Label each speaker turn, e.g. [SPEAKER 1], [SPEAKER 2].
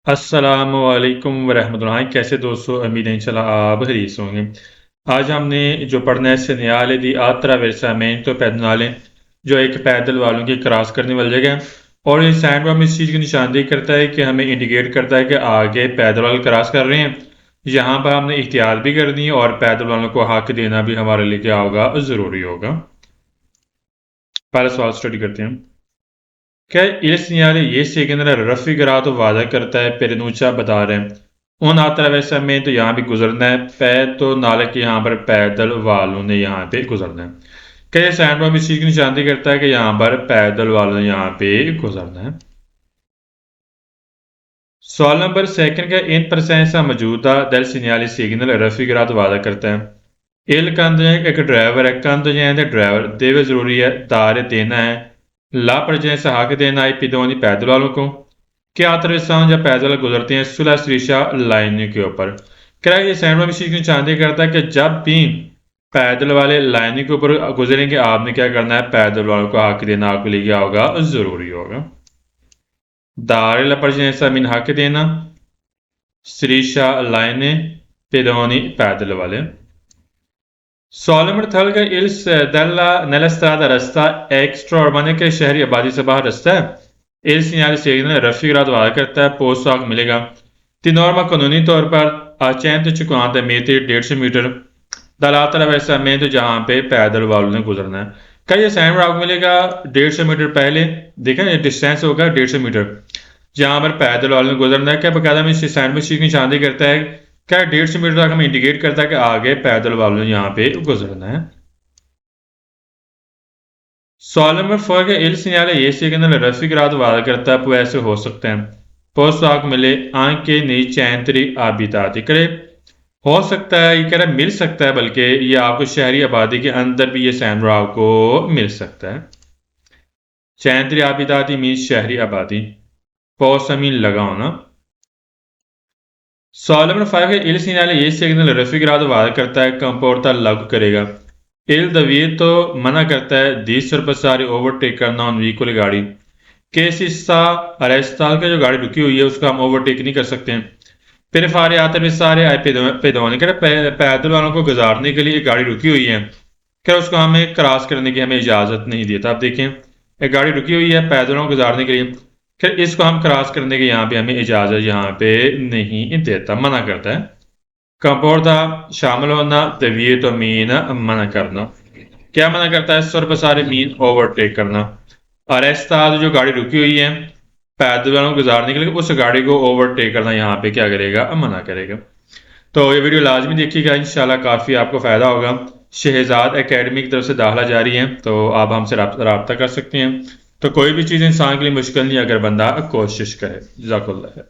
[SPEAKER 1] अस्सलामुअलैकुम वरहमतुल्लाहि। कैसे दोस्तों, उम्मीद है इंशाल्लाह आप खरीस होंगे। आज हमने जो पढ़ना है segnale di attraversamento pedonale, जो एक पैदल वालों की क्रॉस करने वाली जगह है। और ये साइन बोर्ड में इस चीज़ की निशानदेही करता है कि हमें इंडिकेट करता है कि आगे पैदल वाले क्रॉस कर रहे हैं। यहाँ पर हमने एहतियात भी करनी है और पैदल वालों को हक देना भी हमारे लिए क्या होगा, ज़रूरी होगा। पहला सवाल स्टडी करते हैं। क्या il segnale ये segnale raffigurato वादा करता है पेरेनुचा बता रहे हैं उन attraversamento यहाँ भी गुजरना है pedonale के यहाँ पर पैदल वालों ने यहाँ पे गुजरना है। क्या ये साइन बोर्ड इस चीज की निशानदेही करता है कि यहाँ पर पैदल वालों ने यहाँ पे गुजरना है। सवाल नंबर सेकंड का इन presenza मौजूदा del segnale signal raffigurato वादा करता है il कंध एक ड्राइवर है, कंध ड्राइवर देवे जरूरी है, दार देना है, ला presenza हक देना है पिदोनी पैदल वालों को। क्या attraversano जब पैदल गुजरते हैं सुला striscia लाइन के ऊपर। क्या ये सैंडविच इस चीज की निशानदेही करता है कि जब भी पैदल वाले लाइन के ऊपर गुजरेंगे आपने क्या करना है, पैदल वालों को हक देना आपके लिए क्या होगा, जरूरी होगा। दारे ला presenza मीन हक देना, striscia लाइन pedoni पैदल वाले। सवाल नंबर थर्ड का इल्स दल्ला nella strada रास्ता एक्स्ट्रा उर्बानिक के शहरी आबादी से बाहर रास्ता है। il segnale signal raffigurato वादा करता है पोस्ट आग मिलेगा। ती नॉर्मा कानूनी तौर पर 150 मीटर 150 मीटर दलातला वैसा में तो जहाँ पे पैदल वालों ने गुजरना है। क्या ये साइन आग मिलेगा 150 मीटर पहले, देखा ये डिस्टेंस होगा 150 मीटर जहाँ पर पैदल वालों ने गुजरना है। क्या बकायदा में साइन में चीज की निशानदेही करता है, क्या 150 मीटर तक हमें इंडिकेट करता है कि आगे पैदल वालों ने यहाँ पे गुजरना है। सवाल नंबर 4 का il segnale ये segnale raffigurato वादा करता है वो ऐसे हो सकते हैं पोस्ट आग मिले anche nei centri abitati करे हो सकता है, ये कह रहा है मिल सकता है, बल्कि ये आपको शहरी आबादी के अंदर भी ये सैनरा आपको मिल सकता है। centri abitati मीन शहरी आबादी, पोस्ट मीन लगा होना। सवाल नंबर 5 है il segnale ये segnale raffigurato वादा करता है कंपोर्टा लागू करेगा। il divieto मना करता है दी sorpassare ओवरटेक करना ऑन व्हीकल गाड़ी के सा अरेस्ताल का जो गाड़ी रुकी हुई है उसको हम ओवरटेक नहीं कर सकते हैं। फिर फारे आते भी सारे आए पैदवाने कर पैदल वालों को गुजारने के लिए एक गाड़ी रुकी हुई है, क्या उसको हमें क्रॉस करने की हमें इजाजत नहीं देता। आप देखें एक गाड़ी रुकी हुई है पैदलों को गुजारने के लिए, फिर इसको हम क्रॉस करने के यहाँ पे हमें इजाजत यहाँ पे नहीं देता, मना करता है। कंपोर्टा शामिल होना, तवीयत मीन मना करना। क्या मना करता है, सरपसारे मीन ओवरटेक करना। अरेस्ताद जो गाड़ी रुकी हुई है पैदल वालों को गुजारने के लिए उस गाड़ी को ओवरटेक करना यहाँ पे क्या करेगा, मना करेगा। तो ये वीडियो लाजमी देखिएगा, इंशाल्लाह काफ़ी आपको फ़ायदा होगा। शहजाद एकेडमी की तरफ से दाखिला जारी है तो आप हमसे रब्ता कर सकते हैं। तो कोई भी चीज़ इंसान के लिए मुश्किल नहीं अगर बंदा कोशिश करे। जज़ाकल्लाह।